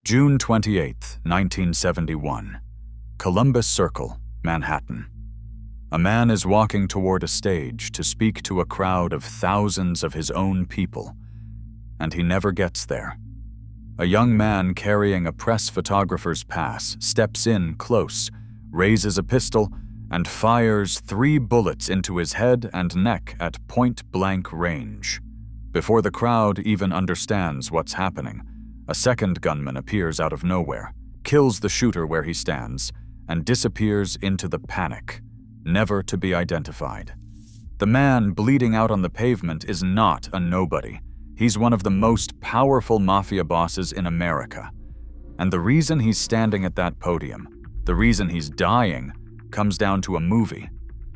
June 28, 1971. Columbus Circle, Manhattan. A man is walking toward a stage to speak to a crowd of thousands of his own people, and he never gets there. A young man carrying a press photographer's pass steps in close, raises a pistol, and fires 3 bullets into his head and neck at point-blank range. Before the crowd even understands what's happening, a second gunman appears out of nowhere, kills the shooter where he stands, and disappears into the panic, never to be identified. The man bleeding out on the pavement is not a nobody. He's one of the most powerful mafia bosses in America. And the reason he's standing at that podium, the reason he's dying, comes down to a movie,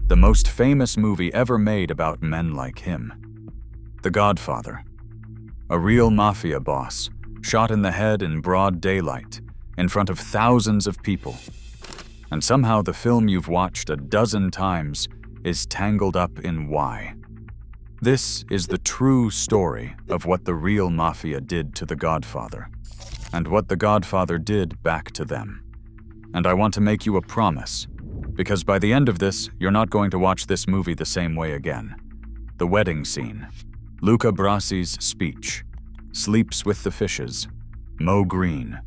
the most famous movie ever made about men like him. The Godfather. A real mafia boss, shot in the head in broad daylight, in front of thousands of people. And somehow the film you've watched a dozen times is tangled up in why. This is the true story of what the real mafia did to the Godfather, and what the Godfather did back to them. And I want to make you a promise, because by the end of this, you're not going to watch this movie the same way again. The wedding scene, Luca Brasi's speech, Sleeps with the Fishes, Moe Greene.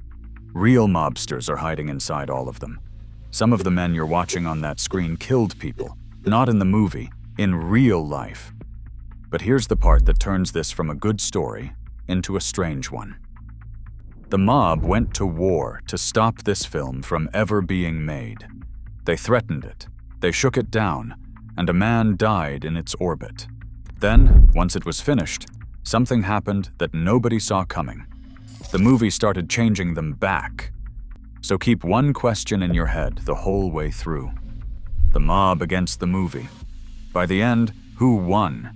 Real mobsters are hiding inside all of them. Some of the men you're watching on that screen killed people, not in the movie, in real life. But here's the part that turns this from a good story into a strange one. The mob went to war to stop this film from ever being made. They threatened it, they shook it down, and a man died in its orbit. Then, once it was finished, something happened that nobody saw coming. The movie started changing them back. So keep one question in your head the whole way through. The mob against the movie. By the end, who won?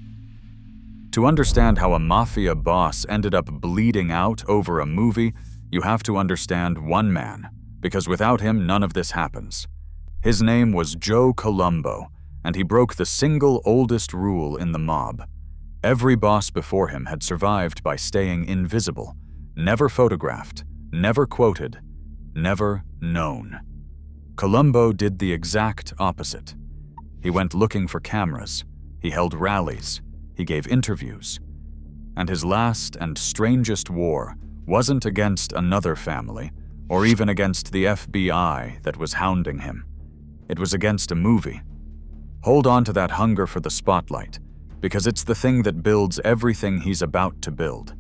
To understand how a mafia boss ended up bleeding out over a movie, you have to understand one man, because without him, none of this happens. His name was Joe Colombo, and he broke the single oldest rule in the mob. Every boss before him had survived by staying invisible, never photographed, never quoted, never known. Colombo did the exact opposite. He went looking for cameras, he held rallies, he gave interviews. And his last and strangest war wasn't against another family, or even against the FBI that was hounding him. It was against a movie. Hold on to that hunger for the spotlight, because it's the thing that builds everything he's about to build,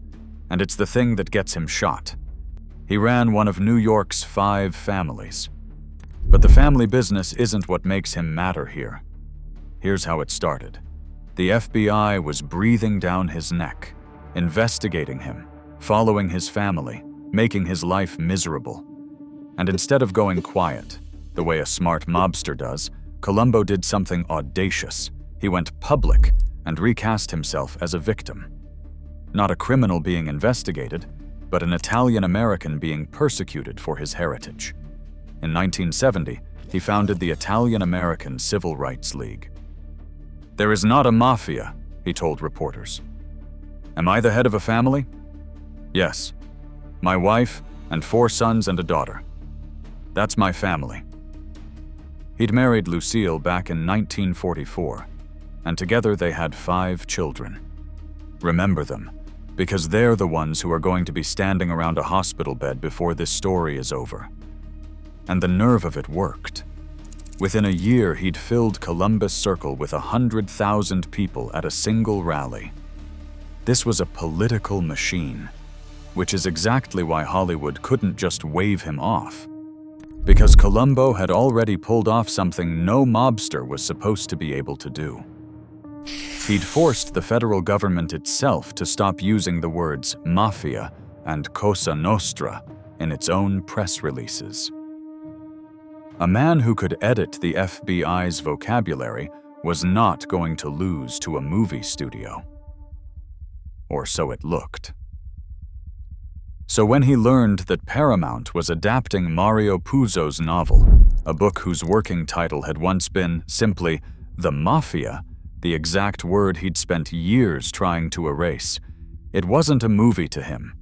and it's the thing that gets him shot. He ran one of New York's 5 families. But the family business isn't what makes him matter here. Here's how it started. The FBI was breathing down his neck, investigating him, following his family, making his life miserable. And instead of going quiet, the way a smart mobster does, Colombo did something audacious. He went public and recast himself as a victim. Not a criminal being investigated, but an Italian-American being persecuted for his heritage. In 1970, he founded the Italian-American Civil Rights League. "There is not a mafia," he told reporters. "Am I the head of a family?" "Yes. My wife and 4 sons and a daughter. That's my family." He'd married Lucille back in 1944, and together they had 5 children. Remember them, because they're the ones who are going to be standing around a hospital bed before this story is over. And the nerve of it worked. Within a year, he'd filled Columbus Circle with 100,000 people at a single rally. This was a political machine, which is exactly why Hollywood couldn't just wave him off. Because Colombo had already pulled off something no mobster was supposed to be able to do. He'd forced the federal government itself to stop using the words Mafia and Cosa Nostra in its own press releases. A man who could edit the FBI's vocabulary was not going to lose to a movie studio. Or so it looked. So when he learned that Paramount was adapting Mario Puzo's novel, a book whose working title had once been simply The Mafia, the exact word he'd spent years trying to erase, it wasn't a movie to him.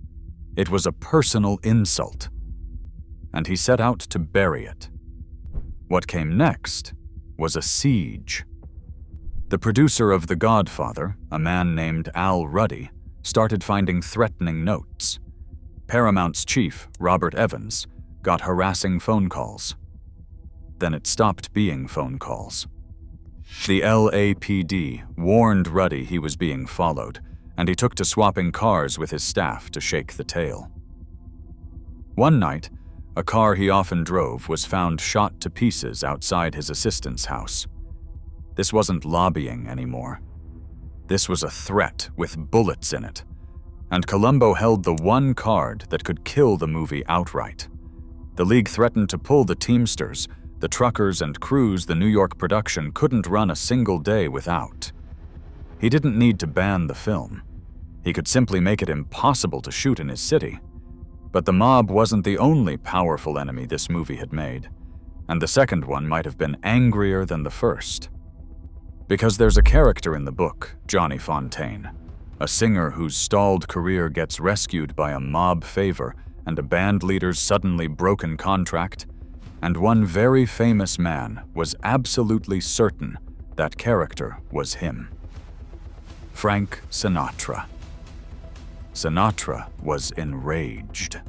It was a personal insult, and he set out to bury it. What came next was a siege. The producer of The Godfather, a man named Al Ruddy, started finding threatening notes. Paramount's chief, Robert Evans, got harassing phone calls. Then it stopped being phone calls. The LAPD warned Ruddy he was being followed, and he took to swapping cars with his staff to shake the tale. One night, a car he often drove was found shot to pieces outside his assistant's house. This wasn't lobbying anymore. This was a threat with bullets in it, and Colombo held the one card that could kill the movie outright. The league threatened to pull the Teamsters, the truckers and crews the New York production couldn't run a single day without. He didn't need to ban the film. He could simply make it impossible to shoot in his city. But the mob wasn't the only powerful enemy this movie had made, and the second one might have been angrier than the first. Because there's a character in the book, Johnny Fontaine, a singer whose stalled career gets rescued by a mob favor and a band leader's suddenly broken contract, and one very famous man was absolutely certain that character was him. Frank Sinatra. Sinatra was enraged.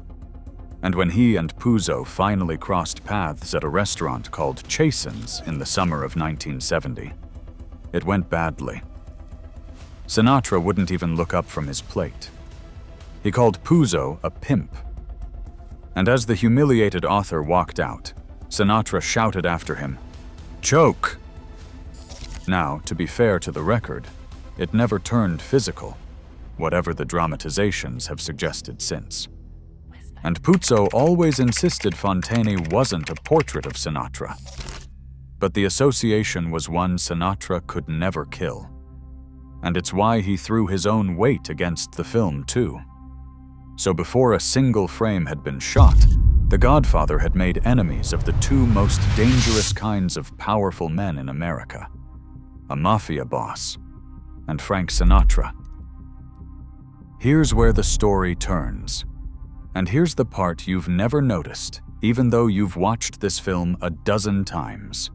And when he and Puzo finally crossed paths at a restaurant called Chasen's in the summer of 1970, it went badly. Sinatra wouldn't even look up from his plate. He called Puzo a pimp. And as the humiliated author walked out, Sinatra shouted after him, "Choke!" Now, to be fair to the record, it never turned physical, whatever the dramatizations have suggested since. And Puzo always insisted Fontaine wasn't a portrait of Sinatra. But the association was one Sinatra could never kill. And it's why he threw his own weight against the film, too. So before a single frame had been shot, The Godfather had made enemies of the two most dangerous kinds of powerful men in America: a mafia boss and Frank Sinatra. Here's where the story turns. And here's the part you've never noticed, even though you've watched this film a dozen times.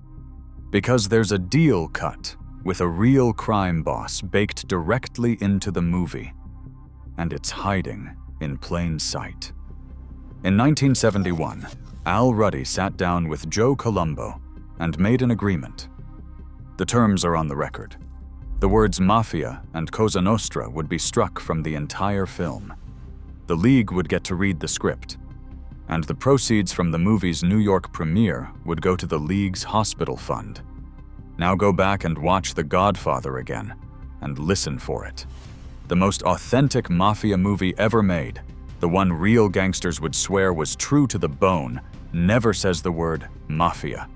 Because there's a deal cut with a real crime boss baked directly into the movie, and it's hiding in plain sight. In 1971, Al Ruddy sat down with Joe Colombo and made an agreement. The terms are on the record. The words Mafia and Cosa Nostra would be struck from the entire film. The League would get to read the script, and the proceeds from the movie's New York premiere would go to the League's hospital fund. Now go back and watch The Godfather again, and listen for it. The most authentic mafia movie ever made, the one real gangsters would swear was true to the bone, never says the word mafia.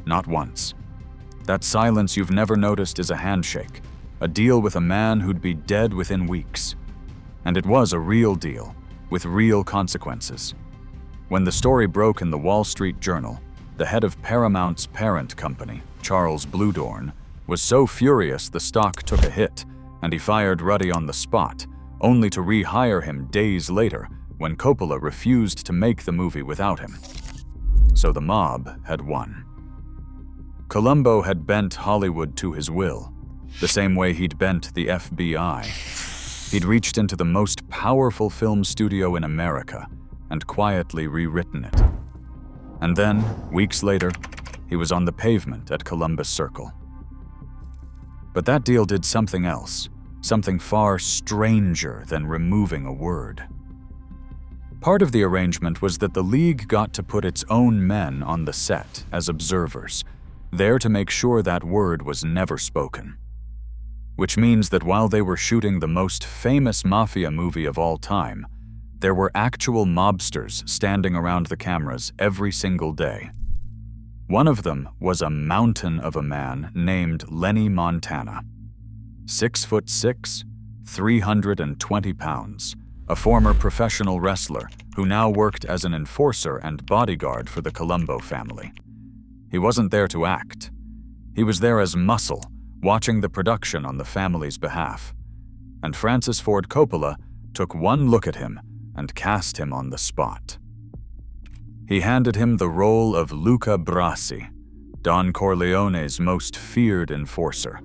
Not once. That silence you've never noticed is a handshake, a deal with a man who'd be dead within weeks. And it was a real deal, with real consequences. When the story broke in the Wall Street Journal, the head of Paramount's parent company, Charles Bluedorn, was so furious the stock took a hit, and he fired Ruddy on the spot, only to rehire him days later when Coppola refused to make the movie without him. So the mob had won. Colombo had bent Hollywood to his will, the same way he'd bent the FBI. He'd reached into the most powerful film studio in America and quietly rewritten it. And then, weeks later, he was on the pavement at Columbus Circle. But that deal did something else, something far stranger than removing a word. Part of the arrangement was that the League got to put its own men on the set as observers, there to make sure that word was never spoken. Which means that while they were shooting the most famous mafia movie of all time, there were actual mobsters standing around the cameras every single day. One of them was a mountain of a man named Lenny Montana. 6'6", 320 pounds, a former professional wrestler who now worked as an enforcer and bodyguard for the Colombo family. He wasn't there to act. He was there as muscle, watching the production on the family's behalf. And Francis Ford Coppola took one look at him and cast him on the spot. He handed him the role of Luca Brasi, Don Corleone's most feared enforcer,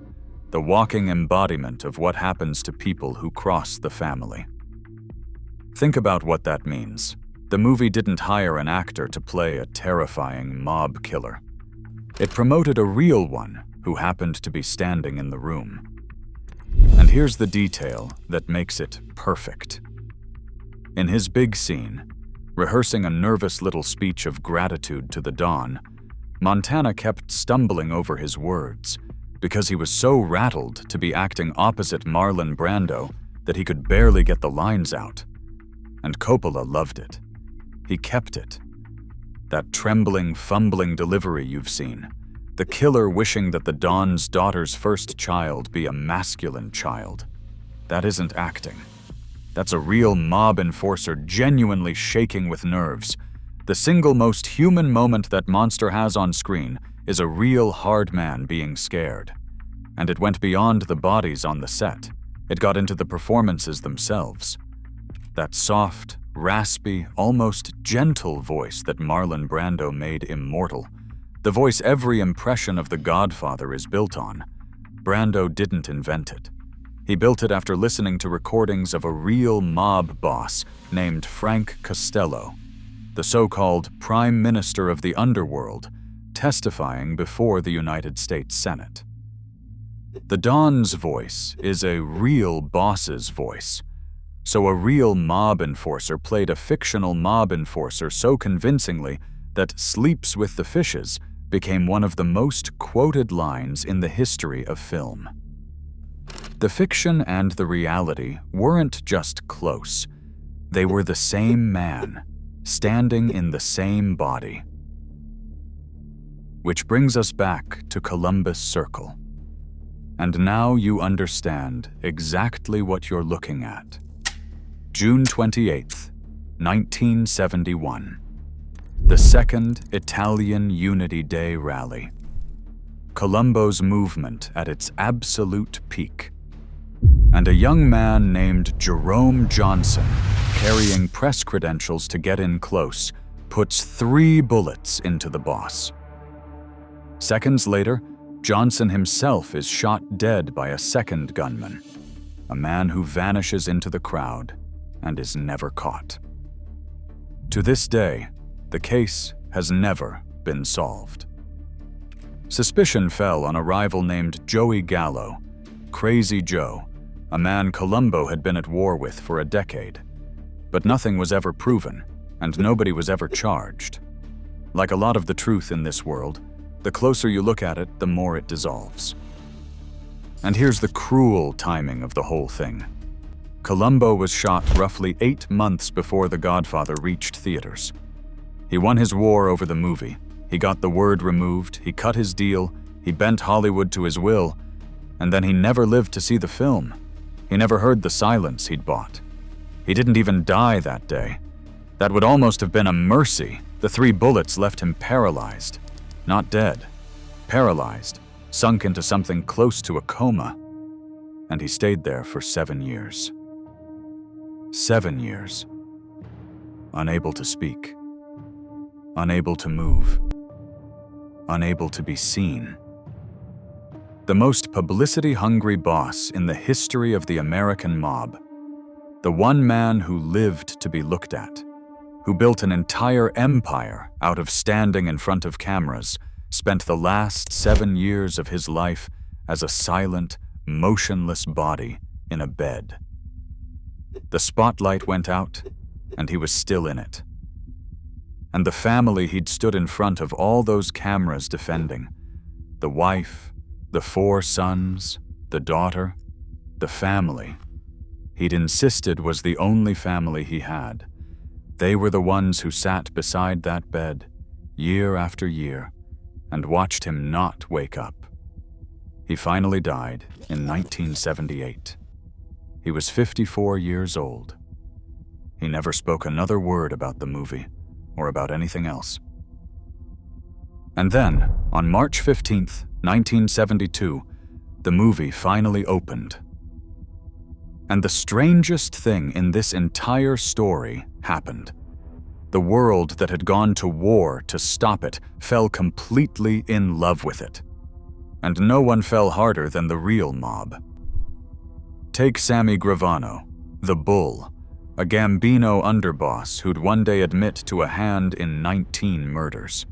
the walking embodiment of what happens to people who cross the family. Think about what that means. The movie didn't hire an actor to play a terrifying mob killer. It promoted a real one who happened to be standing in the room. And here's the detail that makes it perfect. In his big scene, rehearsing a nervous little speech of gratitude to the Don, Montana kept stumbling over his words because he was so rattled to be acting opposite Marlon Brando that he could barely get the lines out. And Coppola loved it. He kept it. That trembling, fumbling delivery you've seen, the killer wishing that the Don's daughter's first child be a masculine child. That isn't acting. That's a real mob enforcer genuinely shaking with nerves. The single most human moment that monster has on screen is a real hard man being scared. And it went beyond the bodies on the set. It got into the performances themselves. That soft, raspy, almost gentle voice that Marlon Brando made immortal, the voice every impression of The Godfather is built on, Brando didn't invent it. He built it after listening to recordings of a real mob boss named Frank Costello, the so-called Prime Minister of the Underworld, testifying before the United States Senate. The Don's voice is a real boss's voice. So a real mob enforcer played a fictional mob enforcer so convincingly that "Sleeps with the Fishes" became one of the most quoted lines in the history of film. The fiction and the reality weren't just close. They were the same man, standing in the same body. Which brings us back to Columbus Circle. And now you understand exactly what you're looking at. June 28th, 1971. The Second Italian Unity Day Rally. Colombo's movement at its absolute peak. And a young man named Jerome Johnson, carrying press credentials to get in close, puts 3 bullets into the boss. Seconds later, Johnson himself is shot dead by a second gunman, a man who vanishes into the crowd and is never caught. To this day, the case has never been solved. Suspicion fell on a rival named Joey Gallo, Crazy Joe, a man Colombo had been at war with for a decade. But nothing was ever proven, and nobody was ever charged. Like a lot of the truth in this world, the closer you look at it, the more it dissolves. And here's the cruel timing of the whole thing. Colombo was shot roughly 8 months before The Godfather reached theaters. He won his war over the movie. He got the word removed, he cut his deal, he bent Hollywood to his will, and then he never lived to see the film. He never heard the silence he'd bought. He didn't even die that day. That would almost have been a mercy. The 3 bullets left him paralyzed. Not dead. Paralyzed. Sunk into something close to a coma. And he stayed there for 7 years. 7 years. Unable to speak. Unable to move. Unable to be seen. The most publicity-hungry boss in the history of the American mob. The one man who lived to be looked at, who built an entire empire out of standing in front of cameras, spent the last 7 years of his life as a silent, motionless body in a bed. The spotlight went out, and he was still in it. And the family he'd stood in front of all those cameras defending, the wife, the 4 sons, the daughter, the family he'd insisted was the only family he had. They were the ones who sat beside that bed, year after year, and watched him not wake up. He finally died in 1978. He was 54 years old. He never spoke another word about the movie or about anything else. And then, on March 15th, 1972, the movie finally opened. And the strangest thing in this entire story happened. The world that had gone to war to stop it fell completely in love with it. And no one fell harder than the real mob. Take Sammy Gravano, the Bull, a Gambino underboss who'd one day admit to a hand in 19 murders.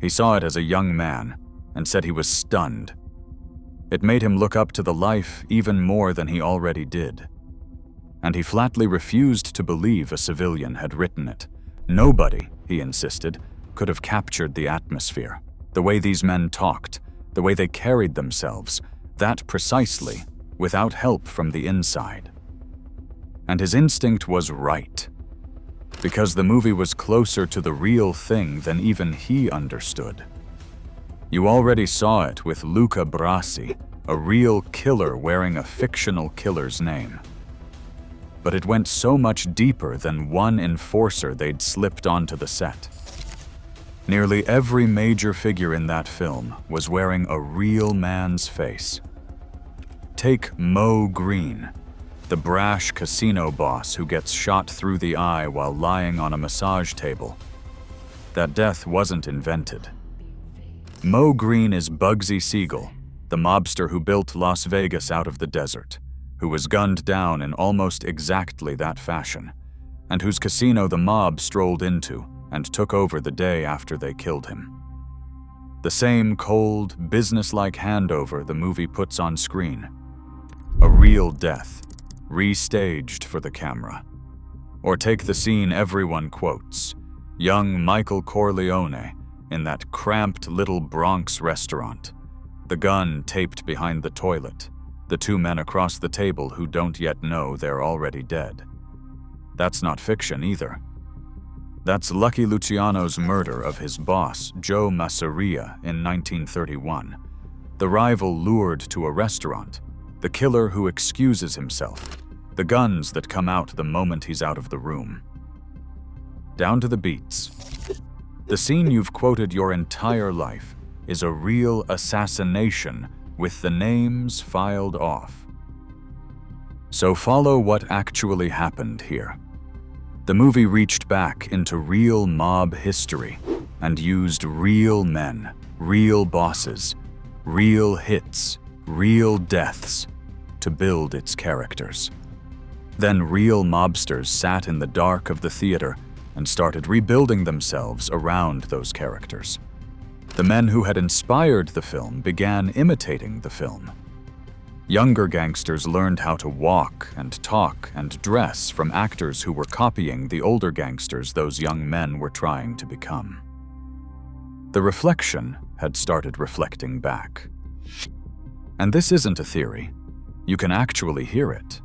He saw it as a young man and said he was stunned. It made him look up to the life even more than he already did. And he flatly refused to believe a civilian had written it. Nobody, he insisted, could have captured the atmosphere, the way these men talked, the way they carried themselves, that precisely, without help from the inside. And his instinct was right, because the movie was closer to the real thing than even he understood. You already saw it with Luca Brasi, a real killer wearing a fictional killer's name. But it went so much deeper than one enforcer they'd slipped onto the set. Nearly every major figure in that film was wearing a real man's face. Take Moe Greene, the brash casino boss who gets shot through the eye while lying on a massage table. That death wasn't invented. Moe Greene is Bugsy Siegel, the mobster who built Las Vegas out of the desert, who was gunned down in almost exactly that fashion, and whose casino the mob strolled into and took over the day after they killed him. The same cold, businesslike handover the movie puts on screen. A real death, restaged for the camera. Or take the scene everyone quotes, young Michael Corleone in that cramped little Bronx restaurant, the gun taped behind the toilet, the two men across the table who don't yet know they're already dead. That's not fiction either. That's Lucky Luciano's murder of his boss, Joe Masseria, in 1931, the rival lured to a restaurant, the killer who excuses himself, the guns that come out the moment he's out of the room. Down to the beats. The scene you've quoted your entire life is a real assassination with the names filed off. So follow what actually happened here. The movie reached back into real mob history and used real men, real bosses, real hits, real deaths to build its characters. Then real mobsters sat in the dark of the theater and started rebuilding themselves around those characters. The men who had inspired the film began imitating the film. Younger gangsters learned how to walk and talk and dress from actors who were copying the older gangsters those young men were trying to become. The reflection had started reflecting back. And this isn't a theory. You can actually hear it.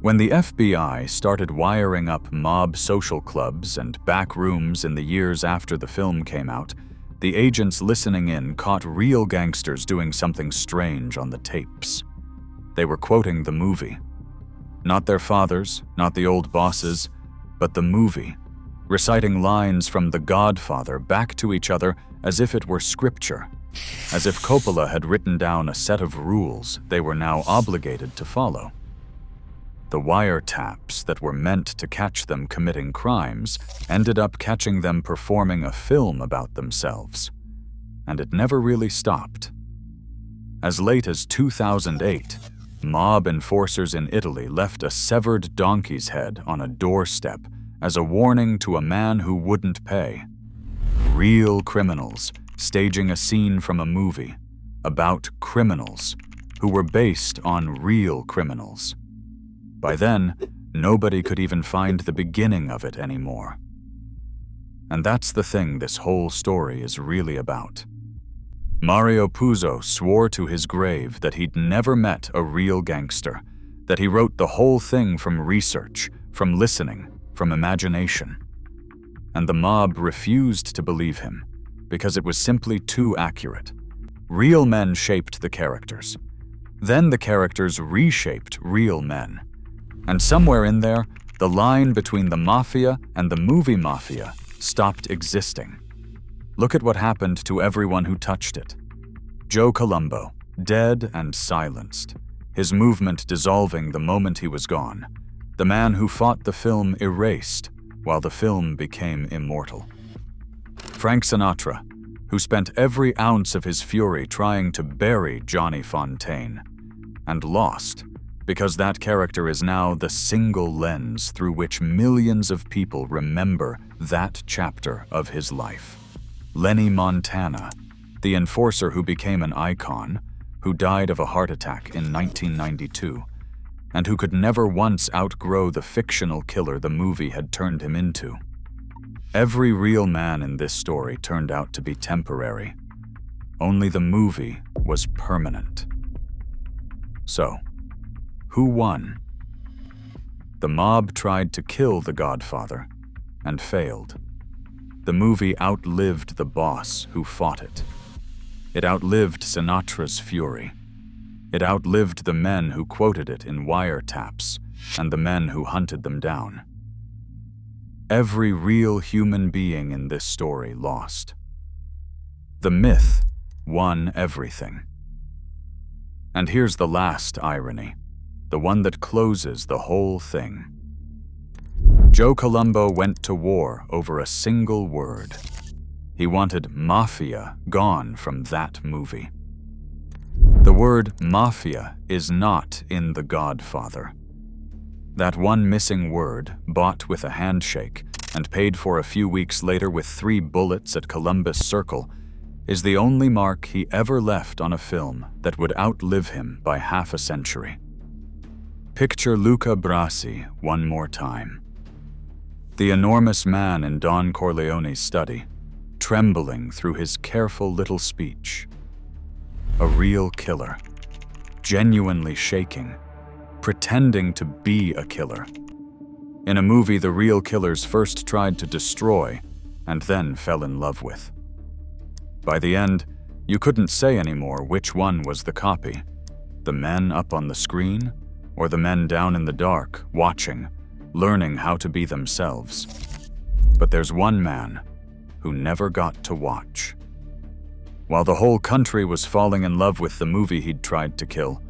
When the FBI started wiring up mob social clubs and back rooms in the years after the film came out, the agents listening in caught real gangsters doing something strange on the tapes. They were quoting the movie. Not their fathers, not the old bosses, but the movie, reciting lines from The Godfather back to each other as if it were scripture, as if Coppola had written down a set of rules they were now obligated to follow. The wiretaps that were meant to catch them committing crimes ended up catching them performing a film about themselves. And it never really stopped. As late as 2008, mob enforcers in Italy left a severed donkey's head on a doorstep as a warning to a man who wouldn't pay. Real criminals staging a scene from a movie about criminals who were based on real criminals. By then, nobody could even find the beginning of it anymore. And that's the thing this whole story is really about. Mario Puzo swore to his grave that he'd never met a real gangster, that he wrote the whole thing from research, from listening, from imagination. And the mob refused to believe him, because it was simply too accurate. Real men shaped the characters. Then the characters reshaped real men. And somewhere in there, the line between the Mafia and the movie Mafia stopped existing. Look at what happened to everyone who touched it. Joe Colombo, dead and silenced, his movement dissolving the moment he was gone. The man who fought the film erased, while the film became immortal. Frank Sinatra, who spent every ounce of his fury trying to bury Johnny Fontaine, and lost, because that character is now the single lens through which millions of people remember that chapter of his life. Lenny Montana, the enforcer who became an icon, who died of a heart attack in 1992, and who could never once outgrow the fictional killer the movie had turned him into. Every real man in this story turned out to be temporary. Only the movie was permanent. So, who won? The mob tried to kill the Godfather and failed. The movie outlived the boss who fought it. It outlived Sinatra's fury. It outlived the men who quoted it in wiretaps and the men who hunted them down. Every real human being in this story lost. The myth won everything. And here's the last irony, the one that closes the whole thing. Joe Colombo went to war over a single word. He wanted Mafia gone from that movie. The word Mafia is not in The Godfather. That one missing word, bought with a handshake and paid for a few weeks later with 3 bullets at Columbus Circle, is the only mark he ever left on a film that would outlive him by half a century. Picture Luca Brasi one more time. The enormous man in Don Corleone's study, trembling through his careful little speech. A real killer, genuinely shaking, pretending to be a killer. In a movie the real killers first tried to destroy and then fell in love with. By the end, you couldn't say anymore which one was the copy, the men up on the screen or the men down in the dark, watching, learning how to be themselves. But there's one man who never got to watch. While the whole country was falling in love with the movie he'd tried to kill,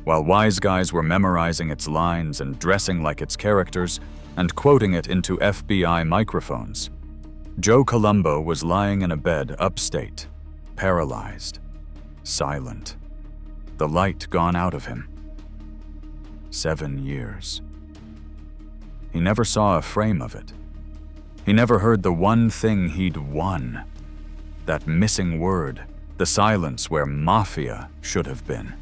while wise guys were memorizing its lines and dressing like its characters and quoting it into FBI microphones, Joe Colombo was lying in a bed upstate, paralyzed, silent, the light gone out of him. 7 years. He never saw a frame of it. He never heard the one thing he'd won, that missing word, the silence where Mafia should have been.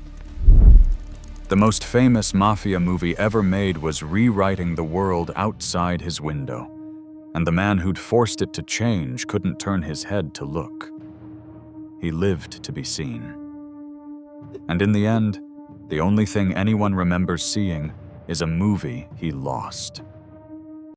The most famous Mafia movie ever made was rewriting the world outside his window, and the man who'd forced it to change couldn't turn his head to look. He lived to be seen. And in the end, the only thing anyone remembers seeing is a movie he lost.